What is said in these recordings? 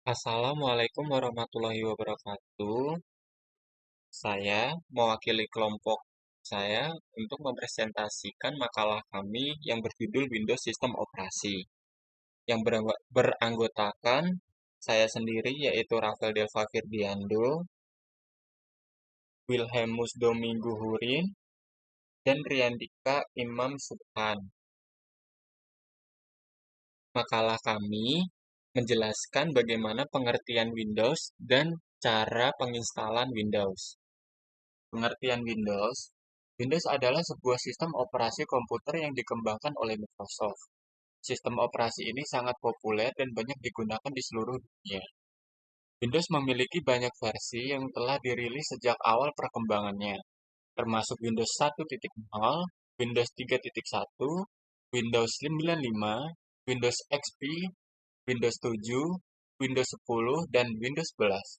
Assalamualaikum warahmatullahi wabarakatuh. Saya mewakili kelompok saya untuk mempresentasikan makalah kami yang berjudul Windows Sistem Operasi, yang beranggotakan saya sendiri yaitu Rafael Delva Firdiando, Wilhelmus Domingo Hurin, dan Riandika Imam Subhan. Makalah kami menjelaskan bagaimana pengertian Windows dan cara penginstalan Windows. Pengertian Windows. Windows adalah sebuah sistem operasi komputer yang dikembangkan oleh Microsoft. Sistem operasi ini sangat populer dan banyak digunakan di seluruh dunia. Windows memiliki banyak versi yang telah dirilis sejak awal perkembangannya, termasuk Windows 1.0, Windows 3.1, Windows 95, Windows XP, Windows 7, Windows 10, dan Windows 11.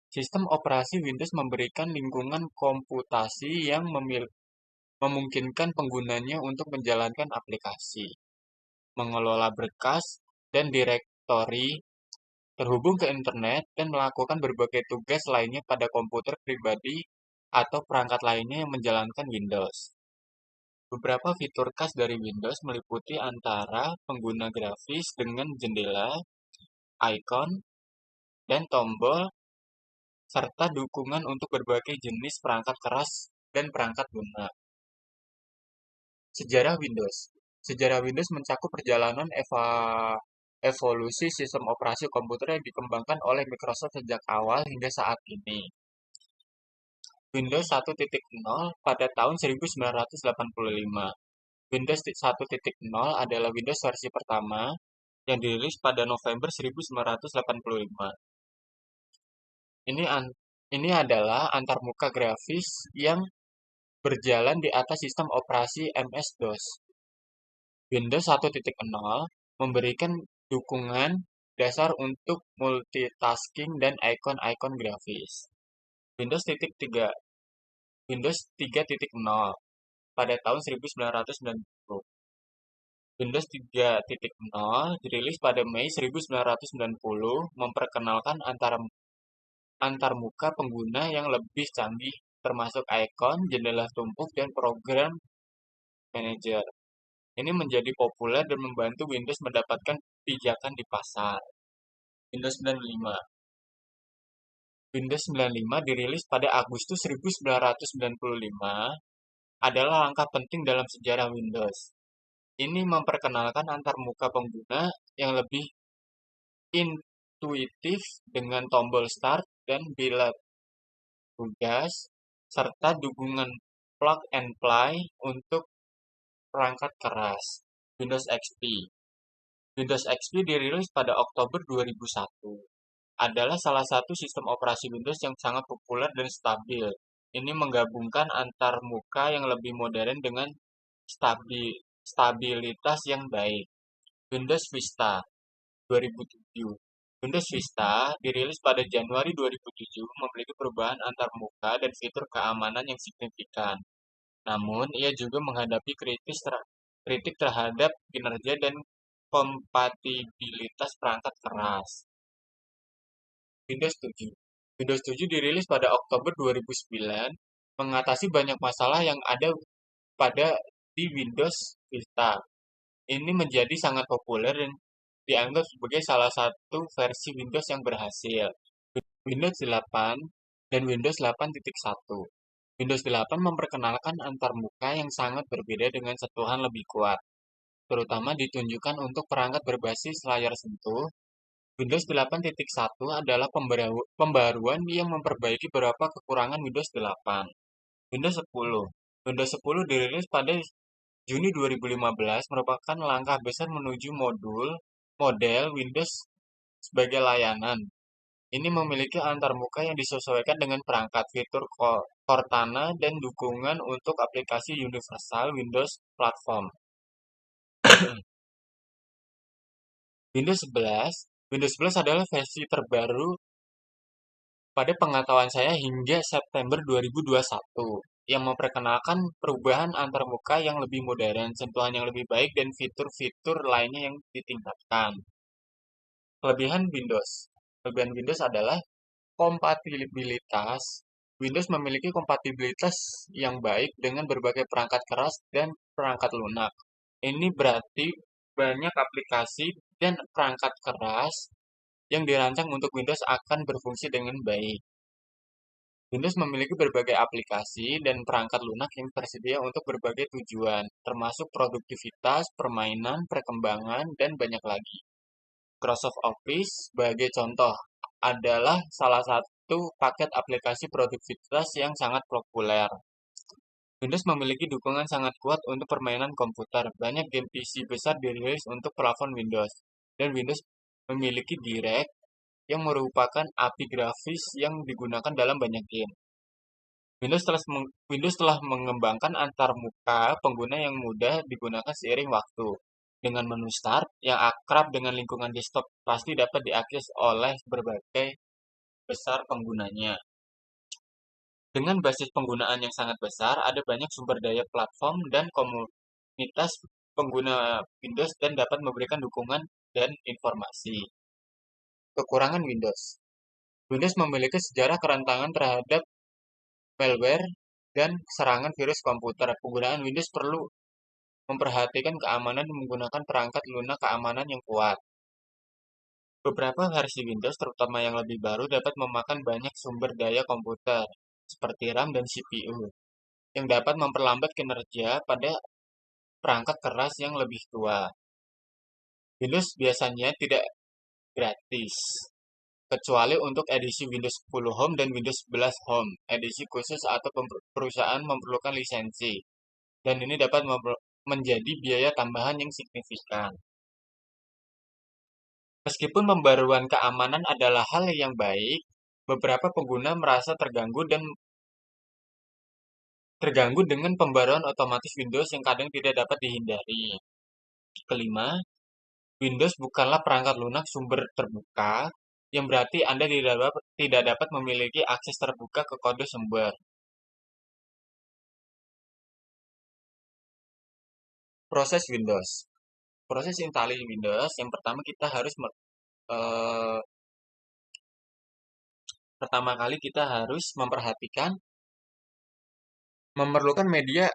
Sistem operasi Windows memberikan lingkungan komputasi yang memungkinkan penggunanya untuk menjalankan aplikasi, mengelola berkas dan direktori, terhubung ke internet, dan melakukan berbagai tugas lainnya pada komputer pribadi atau perangkat lainnya yang menjalankan Windows. Beberapa fitur khas dari Windows meliputi antara pengguna grafis dengan jendela, icon, dan tombol, serta dukungan untuk berbagai jenis perangkat keras dan perangkat lunak. Sejarah Windows. Sejarah Windows mencakup perjalanan evolusi sistem operasi komputer yang dikembangkan oleh Microsoft sejak awal hingga saat ini. Windows 1.0 pada tahun 1985. Windows 1.0 adalah Windows versi pertama yang dirilis pada November 1985. Ini ini adalah antarmuka grafis yang berjalan di atas sistem operasi MS-DOS. Windows 1.0 memberikan dukungan dasar untuk multitasking dan ikon-ikon grafis. Windows 3. Windows 3.0 pada tahun 1990. Windows 3.0 dirilis pada Mei 1990 memperkenalkan antarmuka pengguna yang lebih canggih termasuk ikon, jendela tumpuk, dan program manager. Ini menjadi populer dan membantu Windows mendapatkan pijakan di pasar. Windows 95. Windows 95 dirilis pada Agustus 1995 adalah langkah penting dalam sejarah Windows. Ini memperkenalkan antarmuka pengguna yang lebih intuitif dengan tombol Start dan Bila tugas, serta dukungan plug and play untuk perangkat keras. Windows XP. Windows XP dirilis pada Oktober 2001. Adalah salah satu sistem operasi Windows yang sangat populer dan stabil. Ini menggabungkan antar muka yang lebih modern dengan stabilitas yang baik. Windows Vista 2007. Windows Vista dirilis pada Januari 2007 memiliki perubahan antar muka dan fitur keamanan yang signifikan. Namun, ia juga menghadapi kritik terhadap kinerja dan kompatibilitas perangkat keras. Windows 7. Windows 7 dirilis pada Oktober 2009, mengatasi banyak masalah yang ada pada di Windows Vista. Ini menjadi sangat populer dan dianggap sebagai salah satu versi Windows yang berhasil. Windows 8 dan Windows 8.1. Windows 8 memperkenalkan antarmuka yang sangat berbeda dengan sentuhan lebih kuat, terutama ditunjukkan untuk perangkat berbasis layar sentuh. Windows 8.1 adalah pembaruan yang memperbaiki beberapa kekurangan Windows 8. Windows 10. Windows 10 dirilis pada Juni 2015 merupakan langkah besar menuju model Windows sebagai layanan. Ini memiliki antarmuka yang disesuaikan dengan perangkat, fitur Cortana, dan dukungan untuk aplikasi universal Windows Platform. Windows 11. Windows 11 adalah versi terbaru pada pengetahuan saya hingga September 2021 yang memperkenalkan perubahan antarmuka yang lebih modern, sentuhan yang lebih baik, dan fitur-fitur lainnya yang ditingkatkan. Kelebihan Windows. Kelebihan Windows adalah kompatibilitas. Windows memiliki kompatibilitas yang baik dengan berbagai perangkat keras dan perangkat lunak. Ini berarti banyak aplikasi dan perangkat keras yang dirancang untuk Windows akan berfungsi dengan baik. Windows memiliki berbagai aplikasi dan perangkat lunak yang tersedia untuk berbagai tujuan, termasuk produktivitas, permainan, perkembangan, dan banyak lagi. Microsoft Office, sebagai contoh, adalah salah satu paket aplikasi produktivitas yang sangat populer. Windows memiliki dukungan sangat kuat untuk permainan komputer. Banyak game PC besar dirilis untuk plafon Windows. Dan Windows memiliki Direct yang merupakan API grafis yang digunakan dalam banyak game. Windows telah mengembangkan antarmuka pengguna yang mudah digunakan seiring waktu. Dengan menu Start yang akrab dengan lingkungan desktop pasti dapat diakses oleh berbagai besar penggunanya. Dengan basis penggunaan yang sangat besar, ada banyak sumber daya platform dan komunitas pengguna Windows dan dapat memberikan dukungan dan informasi. Kekurangan Windows. Windows memiliki sejarah kerentangan terhadap malware dan serangan virus komputer. Penggunaan Windows perlu memperhatikan keamanan dan menggunakan perangkat lunak keamanan yang kuat. Beberapa versi Windows, terutama yang lebih baru, dapat memakan banyak sumber daya komputer, seperti RAM dan CPU, yang dapat memperlambat kinerja pada perangkat keras yang lebih tua. Windows biasanya tidak gratis, kecuali untuk edisi Windows 10 Home dan Windows 11 Home. Edisi khusus atau perusahaan memerlukan lisensi, dan ini dapat menjadi biaya tambahan yang signifikan. Meskipun pembaruan keamanan adalah hal yang baik, beberapa pengguna merasa terganggu dengan pembaruan otomatis Windows yang kadang tidak dapat dihindari. Kelima, Windows bukanlah perangkat lunak sumber terbuka, yang berarti Anda tidak dapat memiliki akses terbuka ke kode sumber. Proses Windows. Proses instalasi Windows, yang pertama kita harus eh, pertama kali kita harus memperhatikan memerlukan media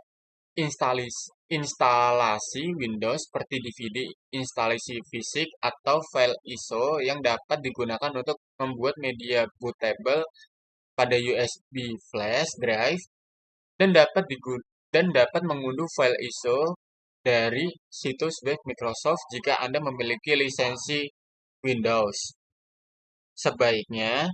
instalasi Windows seperti DVD, instalasi fisik, atau file ISO yang dapat digunakan untuk membuat media bootable pada USB flash drive dan dapat mengunduh file ISO dari situs web Microsoft jika Anda memiliki lisensi Windows. Sebaiknya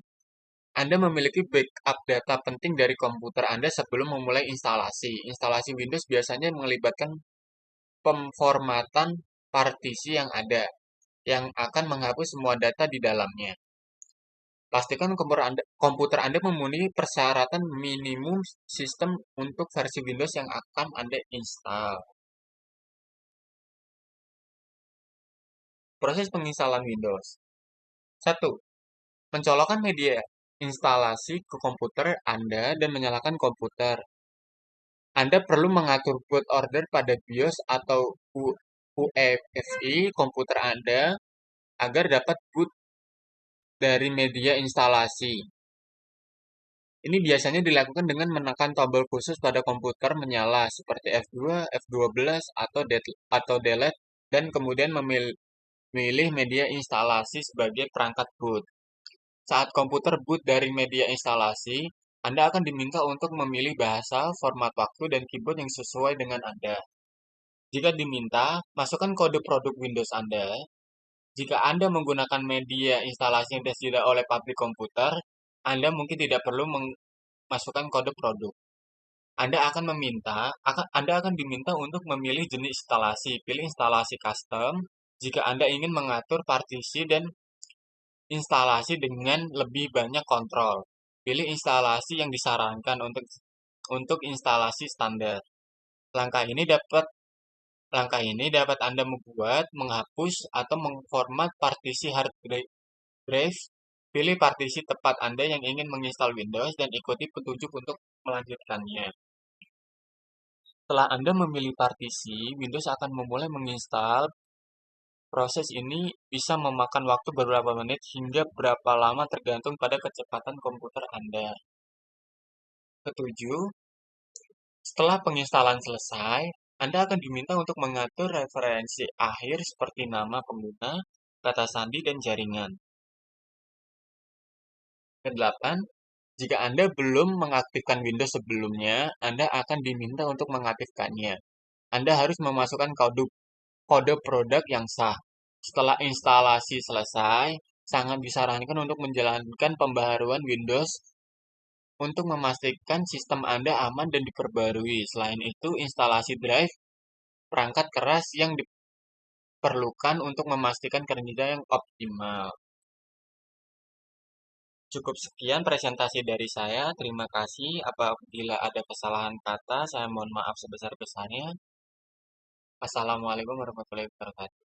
Anda memiliki backup data penting dari komputer Anda sebelum memulai instalasi. Instalasi Windows biasanya melibatkan pemformatan partisi yang ada, yang akan menghapus semua data di dalamnya. Pastikan komputer Anda memenuhi persyaratan minimum sistem untuk versi Windows yang akan Anda install. Proses penginstalan Windows. 1. Mencolokkan media instalasi ke komputer Anda dan menyalakan komputer. Anda perlu mengatur boot order pada BIOS atau UEFI komputer Anda agar dapat boot dari media instalasi. Ini biasanya dilakukan dengan menekan tombol khusus pada komputer menyala seperti F2, F12, atau delete dan kemudian memilih media instalasi sebagai perangkat boot. Saat komputer boot dari media instalasi, Anda akan diminta untuk memilih bahasa, format waktu, dan keyboard yang sesuai dengan Anda. Jika diminta, masukkan kode produk Windows Anda. Jika Anda menggunakan media instalasi yang disediakan oleh pabrik komputer, Anda mungkin tidak perlu memasukkan kode produk. Anda akan diminta untuk memilih jenis instalasi. Pilih instalasi custom jika Anda ingin mengatur partisi dan instalasi dengan lebih banyak kontrol. Pilih instalasi yang disarankan untuk instalasi standar. Langkah ini dapat Anda membuat, menghapus, atau mengformat partisi hard drive. Pilih partisi tepat Anda yang ingin menginstal Windows dan ikuti petunjuk untuk melanjutkannya. Setelah Anda memilih partisi, Windows akan memulai menginstal Proses ini bisa memakan waktu beberapa menit hingga berapa lama tergantung pada kecepatan komputer Anda. Ketujuh, setelah penginstalan selesai, Anda akan diminta untuk mengatur referensi akhir seperti nama pengguna, kata sandi, dan jaringan. Kedelapan, jika Anda belum mengaktifkan Windows sebelumnya, Anda akan diminta untuk mengaktifkannya. Anda harus memasukkan kode produk yang sah. Setelah instalasi selesai, sangat disarankan untuk menjalankan pembaharuan Windows untuk memastikan sistem Anda aman dan diperbarui. Selain itu, instalasi drive perangkat keras yang diperlukan untuk memastikan kerja yang optimal. Cukup sekian presentasi dari saya. Terima kasih. Apabila ada kesalahan kata, saya mohon maaf sebesar-besarnya. Assalamualaikum warahmatullahi wabarakatuh.